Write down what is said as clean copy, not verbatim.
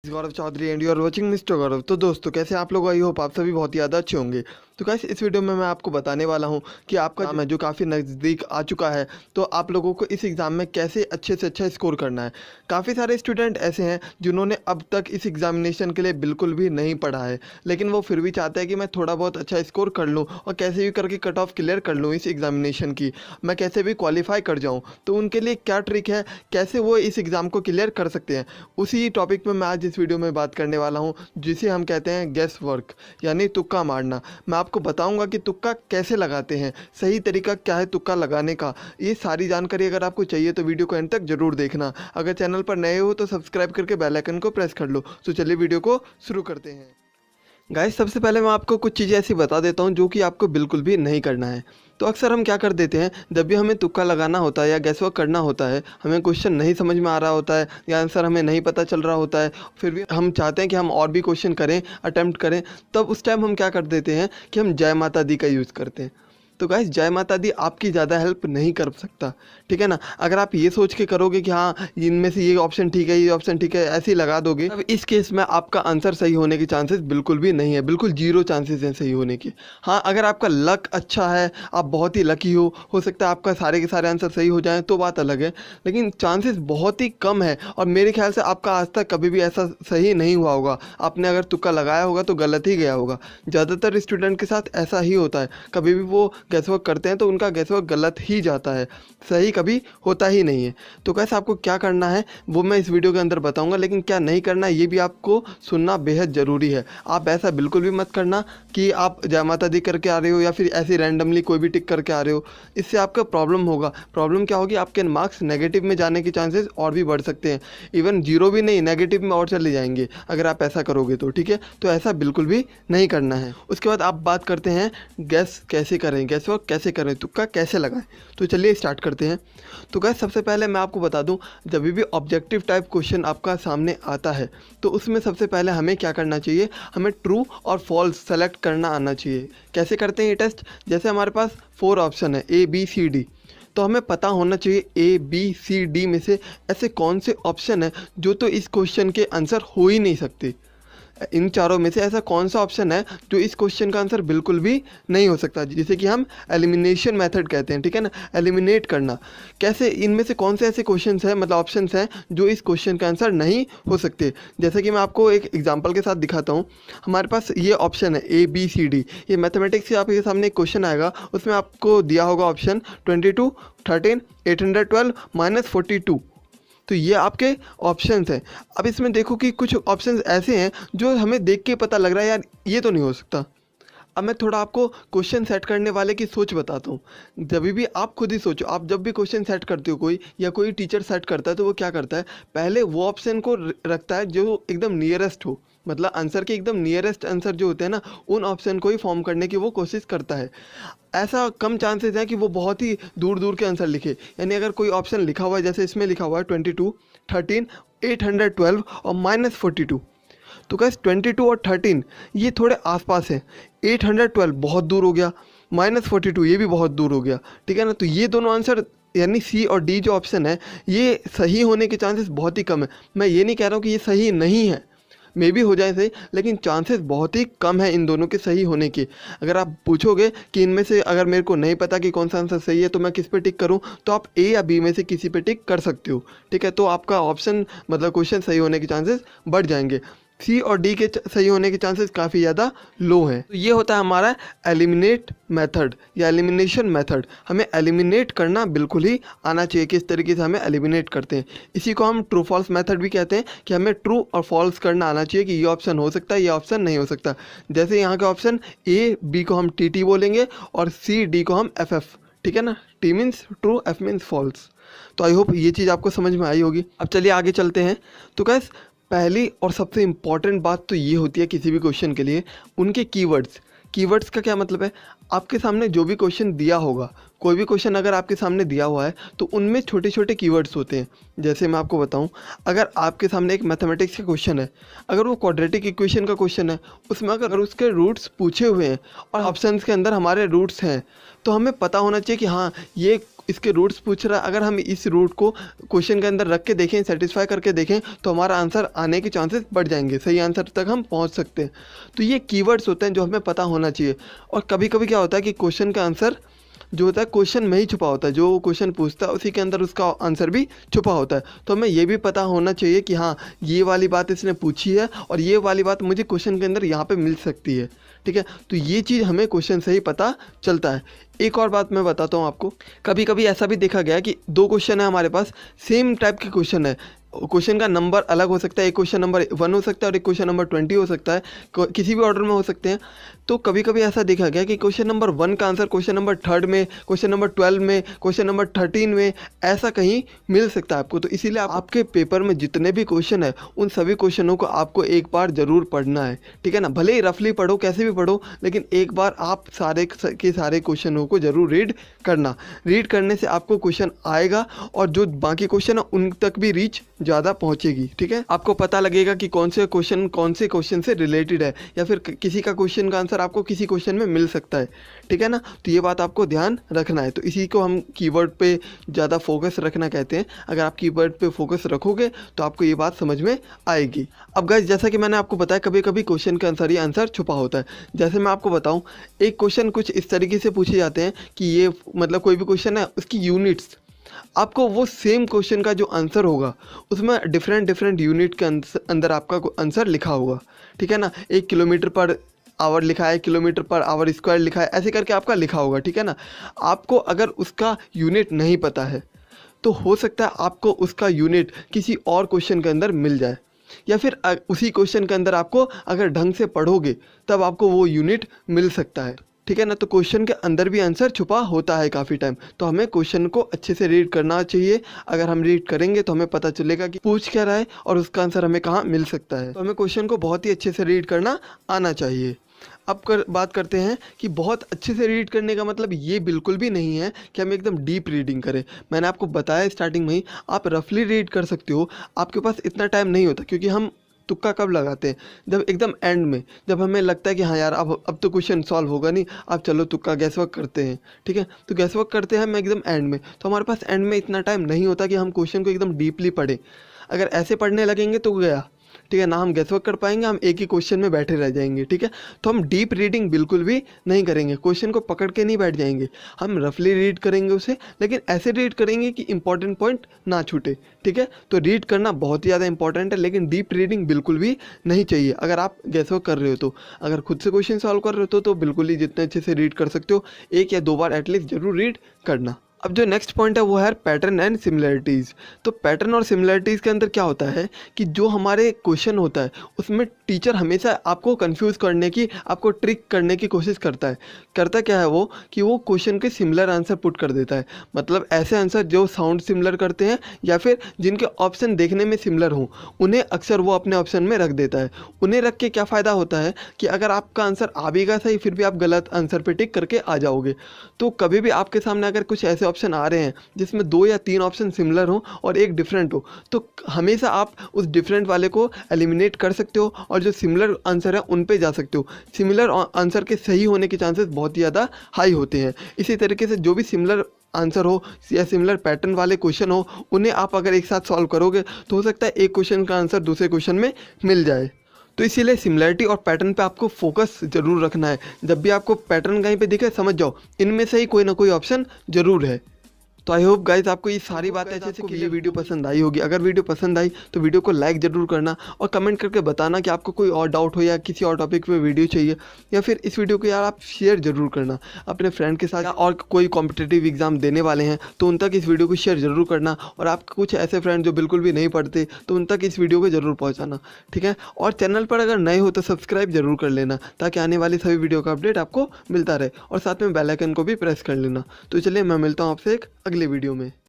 Gaurav Chaudhary and you are watching mister Gaurav. तो दोस्तों कैसे आप लोग, आई होप आप सभी बहुत ज़्यादा अच्छे होंगे। तो गाइस इस वीडियो में मैं आपको बताने वाला हूं कि आपका एग्जाम है जो काफ़ी नज़दीक आ चुका है, तो आप लोगों को इस एग्ज़ाम में कैसे अच्छे से अच्छा स्कोर करना है। काफ़ी सारे स्टूडेंट ऐसे हैं जिन्होंने अब तक इस एग्जामिनेशन के लिए बिल्कुल भी नहीं पढ़ा है, लेकिन वो फिर भी चाहते हैं कि मैं थोड़ा बहुत अच्छा स्कोर कर लूँ और कैसे भी करके कट ऑफ क्लियर कर लूँ इस एग्जामिनेशन की, मैं कैसे भी क्वालिफाई कर जाऊँ। तो उनके लिए क्या ट्रिक है, कैसे वो इस एग्ज़ाम को क्लियर कर सकते हैं, उसी टॉपिक में मैं आज इस वीडियो में बात करने वाला हूँ, जिसे हम कहते हैं गेस वर्क यानी तुक्का मारना। मैं आपको बताऊंगा कि तुक्का कैसे लगाते हैं, सही तरीका क्या है तुक्का लगाने का। ये सारी जानकारी अगर आपको चाहिए तो वीडियो को एंड तक जरूर देखना। अगर चैनल पर नए हो तो सब्सक्राइब करके बेल आइकन को प्रेस कर लो। तो चलिए वीडियो को शुरू करते हैं। गाइस सबसे पहले मैं आपको कुछ चीज़ें ऐसी बता देता हूँ जो कि आपको बिल्कुल भी नहीं करना है। तो अक्सर हम क्या कर देते हैं, जब भी हमें तुक्का लगाना होता है या गैस वर्क करना होता है, हमें क्वेश्चन नहीं समझ में आ रहा होता है या आंसर हमें नहीं पता चल रहा होता है, फिर भी हम चाहते हैं कि हम और भी क्वेश्चन करें, अटेम्प्ट करें, तब उस टाइम हम क्या कर देते हैं कि हम जय माता दी का यूज़ करते हैं। तो गाइस जय माता दी आपकी ज़्यादा हेल्प नहीं कर सकता, ठीक है ना। अगर आप ये सोच के करोगे कि हाँ इनमें से ये ऑप्शन ठीक है, ये ऑप्शन ठीक है, ऐसे ही लगा दोगे, तब इस केस में आपका आंसर सही होने के चांसेस बिल्कुल भी नहीं है, बिल्कुल जीरो चांसेस हैं सही होने के। हाँ अगर आपका लक अच्छा है, आप बहुत ही लकी हो सकता है आपका सारे के सारे आंसर सही हो जाएं, तो बात अलग है, लेकिन चांसेस बहुत ही कम है। और मेरे ख्याल से आपका आज तक कभी भी ऐसा सही नहीं हुआ होगा, आपने अगर तुक्का लगाया होगा तो गलत ही गया होगा। ज़्यादातर स्टूडेंट के साथ ऐसा ही होता है, कभी भी वो गैस वर्क करते हैं तो उनका गैस वर्क गलत ही जाता है, सही कभी होता ही नहीं है। तो कैसे आपको क्या करना है वो मैं इस वीडियो के अंदर बताऊंगा, लेकिन क्या नहीं करना है ये भी आपको सुनना बेहद ज़रूरी है। आप ऐसा बिल्कुल भी मत करना कि आप जय माता दी करके आ रहे हो या फिर ऐसे रैंडमली कोई भी टिक करके आ रहे हो, इससे आपका प्रॉब्लम होगा। प्रॉब्लम क्या होगी, आपके मार्क्स नेगेटिव में जाने के चांसेस और भी बढ़ सकते हैं, इवन जीरो भी नहीं नेगेटिव में और चले जाएंगे अगर आप ऐसा करोगे तो, ठीक है। तो ऐसा बिल्कुल भी नहीं करना है। उसके बाद आप बात करते हैं गैस कैसे करें, गैस वर्क कैसे करें, तुक्का कैसे लगाएं। तो चलिए स्टार्ट करते हैं। तो गैस सबसे पहले मैं आपको बता दूं, जब भी ऑब्जेक्टिव टाइप क्वेश्चन आपका सामने आता है तो उसमें सबसे पहले हमें क्या करना चाहिए, हमें ट्रू और फॉल्स सेलेक्ट करना आना चाहिए। कैसे करते हैं ये टेस्ट, जैसे हमारे पास 4 ऑप्शन है ABCD, तो हमें पता होना चाहिए ABCD में से ऐसे कौन से ऑप्शन है जो तो इस क्वेश्चन के आंसर हो ही नहीं सकते। इन चारों में से ऐसा कौन सा ऑप्शन है जो इस क्वेश्चन का आंसर बिल्कुल भी नहीं हो सकता, जिसे कि हम एलिमिनेशन मेथड कहते हैं, ठीक है ना, एलिमिनेट करना। कैसे, इनमें से कौन से ऐसे क्वेश्चंस हैं, मतलब ऑप्शंस हैं जो इस क्वेश्चन का आंसर नहीं हो सकते। जैसे कि मैं आपको एक एग्जांपल के साथ दिखाता हूँ। हमारे पास ये ऑप्शन है ABCD, ये मैथमेटिक्स से आपके सामने एक क्वेश्चन आएगा, उसमें आपको दिया होगा ऑप्शन 22, 13, 812 -42। तो ये आपके ऑप्शंस हैं। अब इसमें देखो कि कुछ ऑप्शंस ऐसे हैं जो हमें देख के पता लग रहा है यार ये तो नहीं हो सकता। अब मैं थोड़ा आपको क्वेश्चन सेट करने वाले की सोच बताता हूँ। जब भी आप खुद ही सोचो, आप जब भी क्वेश्चन सेट करते हो कोई या कोई टीचर सेट करता है तो वो क्या करता है, पहले वो ऑप्शन को रखता है जो एकदम नियरेस्ट हो, मतलब आंसर के एकदम नियरेस्ट आंसर जो होते हैं ना, उन ऑप्शन को ही फॉर्म करने की वो कोशिश करता है। ऐसा कम चांसेस है कि वो बहुत ही दूर दूर के आंसर लिखे। यानी अगर कोई ऑप्शन लिखा हुआ है, जैसे इसमें लिखा हुआ है 22, 13, 812 और -42, तो कैसे 22 और 13 ये थोड़े आसपास हैं, 812 बहुत दूर हो गया, -42 ये भी बहुत दूर हो गया, ठीक है ना। तो ये दोनों आंसर यानी C और D जो ऑप्शन है ये सही होने के चांसेस बहुत ही कम है। मैं ये नहीं कह रहा हूँ कि ये सही नहीं है, मे भी हो जाए सही, लेकिन चांसेस बहुत ही कम है इन दोनों के सही होने के। अगर आप पूछोगे कि इनमें से अगर मेरे को नहीं पता कि कौन सा आंसर सही है तो मैं किस पे टिक करूं, तो आप A या B में से किसी पे टिक कर सकते हो, ठीक है। तो आपका ऑप्शन मतलब क्वेश्चन सही होने के चांसेस बढ़ जाएंगे। C और D के सही होने के चांसेस काफ़ी ज़्यादा लो हैं। तो ये होता है हमारा एलिमिनेट मेथड या एलिमिनेशन मेथड। हमें एलिमिनेट करना बिल्कुल ही आना चाहिए, किस तरीके से हमें एलिमिनेट करते हैं। इसी को हम ट्रू फॉल्स मेथड भी कहते हैं कि हमें ट्रू और फॉल्स करना आना चाहिए कि ये ऑप्शन हो सकता है, ये ऑप्शन नहीं हो सकता। जैसे यहाँ के ऑप्शन A B को हम TT बोलेंगे और C D को हम FF, ठीक है ना। T means true, F means false. तो आई होप ये चीज़ आपको समझ में आई होगी। अब चलिए आगे चलते हैं। तो गाइस पहली और सबसे इम्पॉर्टेंट बात तो ये होती है किसी भी क्वेश्चन के लिए, उनके कीवर्ड्स। कीवर्ड्स का क्या मतलब है, आपके सामने जो भी क्वेश्चन दिया होगा, कोई भी क्वेश्चन अगर आपके सामने दिया हुआ है तो उनमें छोटे छोटे कीवर्ड्स होते हैं। जैसे मैं आपको बताऊं, अगर आपके सामने एक मैथमेटिक्स का क्वेश्चन है, अगर वो क्वाड्रेटिक इक्वेशन का क्वेश्चन है, उसमें अगर उसके रूट्स पूछे हुए हैं और ऑप्शंस के अंदर हमारे रूट्स हैं, तो हमें पता होना चाहिए कि हाँ ये इसके रूट्स पूछ रहा है, अगर हम इस रूट को क्वेश्चन के अंदर रख के देखें, सेटिस्फाई करके देखें, तो हमारा आंसर आने के चांसेस बढ़ जाएंगे, सही आंसर तक हम पहुंच सकते हैं। तो ये कीवर्ड्स होते हैं जो हमें पता होना चाहिए। और कभी कभी क्या होता है कि क्वेश्चन का आंसर जो होता है क्वेश्चन में ही छुपा होता है, जो क्वेश्चन पूछता है उसी के अंदर उसका आंसर भी छुपा होता है। तो हमें ये भी पता होना चाहिए कि हाँ, ये वाली बात इसने पूछी है और ये वाली बात मुझे क्वेश्चन के अंदर यहाँ पे मिल सकती है, ठीक है। तो ये चीज़ हमें क्वेश्चन से ही पता चलता है। एक और बात मैं बताता हूँ आपको, कभी कभी ऐसा भी देखा गया है कि दो क्वेश्चन है हमारे पास, सेम टाइप के क्वेश्चन है, क्वेश्चन का नंबर अलग हो सकता है, एक क्वेश्चन नंबर 1 हो सकता है और एक क्वेश्चन नंबर 20 हो सकता है, किसी भी ऑर्डर में हो सकते हैं। तो कभी कभी ऐसा देखा गया कि क्वेश्चन नंबर 1 का आंसर क्वेश्चन नंबर 3 में, क्वेश्चन नंबर 12 में, क्वेश्चन नंबर 13 में ऐसा कहीं मिल सकता है आपको। तो इसीलिए आपके पेपर में जितने भी क्वेश्चन है उन सभी क्वेश्चनों को आपको एक बार ज़रूर पढ़ना है, ठीक है ना। भले ही रफली पढ़ो, कैसे भी पढ़ो, लेकिन एक बार आप सारे के सारे क्वेश्चनों को ज़रूर रीड करना। रीड करने से आपको क्वेश्चन आएगा और जो बाकी क्वेश्चन है उन तक भी रीच ज़्यादा पहुंचेगी, ठीक है। आपको पता लगेगा कि कौन से क्वेश्चन से रिलेटेड है, या फिर किसी का क्वेश्चन का आंसर आपको किसी क्वेश्चन में मिल सकता है, ठीक है ना। तो ये बात आपको ध्यान रखना है। तो इसी को हम कीवर्ड पे ज़्यादा फोकस रखना कहते हैं। अगर आप कीवर्ड पे फोकस रखोगे तो आपको ये बात समझ में आएगी। अब गाइस, जैसा कि मैंने आपको बताया, कभी कभी क्वेश्चन के आंसर ही आंसर छुपा होता है। जैसे मैं आपको बताऊँ, एक क्वेश्चन कुछ इस तरीके से पूछे जाते हैं कि ये मतलब कोई भी क्वेश्चन है उसकी यूनिट्स, आपको वो सेम क्वेश्चन का जो आंसर होगा उसमें डिफरेंट यूनिट के अंदर आपका आंसर लिखा होगा, ठीक है ना। 1 किलोमीटर पर आवर लिखा है, किलोमीटर पर आवर स्क्वायर लिखा है, ऐसे करके आपका लिखा होगा, ठीक है ना। आपको अगर उसका यूनिट नहीं पता है तो हो सकता है आपको उसका यूनिट किसी और क्वेश्चन के अंदर मिल जाए, या फिर उसी क्वेश्चन के अंदर आपको अगर ढंग से पढ़ोगे तब आपको वो यूनिट मिल सकता है, ठीक है ना। तो क्वेश्चन के अंदर भी आंसर छुपा होता है काफ़ी टाइम, तो हमें क्वेश्चन को अच्छे से रीड करना चाहिए। अगर हम रीड करेंगे तो हमें पता चलेगा कि पूछ क्या रहा है और उसका आंसर हमें कहाँ मिल सकता है। तो हमें क्वेश्चन को बहुत ही अच्छे से रीड करना आना चाहिए। अब बात करते हैं कि बहुत अच्छे से रीड करने का मतलब ये बिल्कुल भी नहीं है कि हम एकदम डीप रीडिंग करें। मैंने आपको बताया स्टार्टिंग में ही, आप रफली रीड कर सकते हो। आपके पास इतना टाइम नहीं होता, क्योंकि हम तुक्का कब लगाते हैं, जब एकदम एंड में, जब हमें लगता है कि हाँ यार अब तो क्वेश्चन सॉल्व होगा नहीं, अब चलो तुक्का गैस वर्क करते हैं, ठीक है। तो गैस वर्क करते हैं हम एकदम एंड में, तो हमारे पास एंड में इतना टाइम नहीं होता कि हम क्वेश्चन को एकदम डीपली पढ़ें। अगर ऐसे पढ़ने लगेंगे तो गया, ठीक है ना, हम गैस वर्क कर पाएंगे, हम एक ही क्वेश्चन में बैठे रह जाएंगे, ठीक है। तो हम डीप रीडिंग बिल्कुल भी नहीं करेंगे, क्वेश्चन को पकड़ के नहीं बैठ जाएंगे, हम रफली रीड करेंगे उसे, लेकिन ऐसे रीड करेंगे कि इंपॉर्टेंट पॉइंट ना छूटे, ठीक है। तो रीड करना बहुत ही ज़्यादा इंपॉर्टेंट है, लेकिन डीप रीडिंग बिल्कुल भी नहीं चाहिए। अगर आप गैस वर्क कर रहे हो तो, अगर खुद से क्वेश्चन सॉल्व कर रहे हो तो बिल्कुल ही जितने अच्छे से रीड कर सकते हो, 1 या 2 बार एटलीस्ट जरूर रीड करना। अब जो नेक्स्ट पॉइंट है वो है पैटर्न एंड सिमिलरिटीज़। तो पैटर्न और सिमिलरिटीज़ के अंदर क्या होता है कि जो हमारे क्वेश्चन होता है उसमें टीचर हमेशा आपको कंफ्यूज करने की, आपको ट्रिक करने की कोशिश करता है। करता क्या है वो कि वो क्वेश्चन के सिमिलर आंसर पुट कर देता है, मतलब ऐसे आंसर जो साउंड सिमिलर करते हैं या फिर जिनके ऑप्शन देखने में सिमिलर हों, उन्हें अक्सर वो अपने ऑप्शन में रख देता है। उन्हें रख के क्या फ़ायदा होता है कि अगर आपका आंसर आ भी गया सही, फिर भी आप गलत आंसर पे टिक करके आ जाओगे। तो कभी भी आपके सामने अगर कुछ ऐसे ऑप्शन आ रहे हैं जिसमें 2 या 3 ऑप्शन सिमिलर हो और एक डिफरेंट हो, तो हमेशा आप उस डिफरेंट वाले को एलिमिनेट कर सकते हो और जो सिमिलर आंसर है उन पे जा सकते हो। सिमिलर आंसर के सही होने के चांसेस बहुत ही ज़्यादा हाई होते हैं। इसी तरीके से जो भी सिमिलर आंसर हो या सिमिलर पैटर्न वाले क्वेश्चन हो, उन्हें आप अगर एक साथ सॉल्व करोगे तो हो सकता है एक क्वेश्चन का आंसर दूसरे क्वेश्चन में मिल जाए। तो इसीलिए सिमिलरिटी और पैटर्न पे आपको फोकस जरूर रखना है। जब भी आपको पैटर्न कहीं पे दिखे, समझ जाओ इनमें से ही कोई ना कोई ऑप्शन जरूर है। तो आई होप गाइज आपको ये सारी बातें अच्छे से क्लियर, वीडियो पसंद आई होगी। अगर वीडियो पसंद आई तो वीडियो को लाइक ज़रूर करना और कमेंट करके बताना कि आपको कोई और डाउट हो या किसी और टॉपिक पे वीडियो चाहिए, या फिर इस वीडियो को यार आप शेयर ज़रूर करना अपने फ्रेंड के साथ। और कोई कॉम्पिटिटिव एग्जाम देने वाले हैं तो उन तक इस वीडियो को शेयर ज़रूर करना, और आपके कुछ ऐसे फ्रेंड जो बिल्कुल भी नहीं पढ़ते तो उन तक इस वीडियो को ज़रूर पहुँचाना, ठीक है। और चैनल पर अगर नए हो तो सब्सक्राइब जरूर कर लेना ताकि आने वाली सभी वीडियो का अपडेट आपको मिलता रहे, और साथ में बेल आइकन को भी प्रेस कर लेना। तो चलिए मैं मिलता हूँ आपसे एक अगले वीडियो में।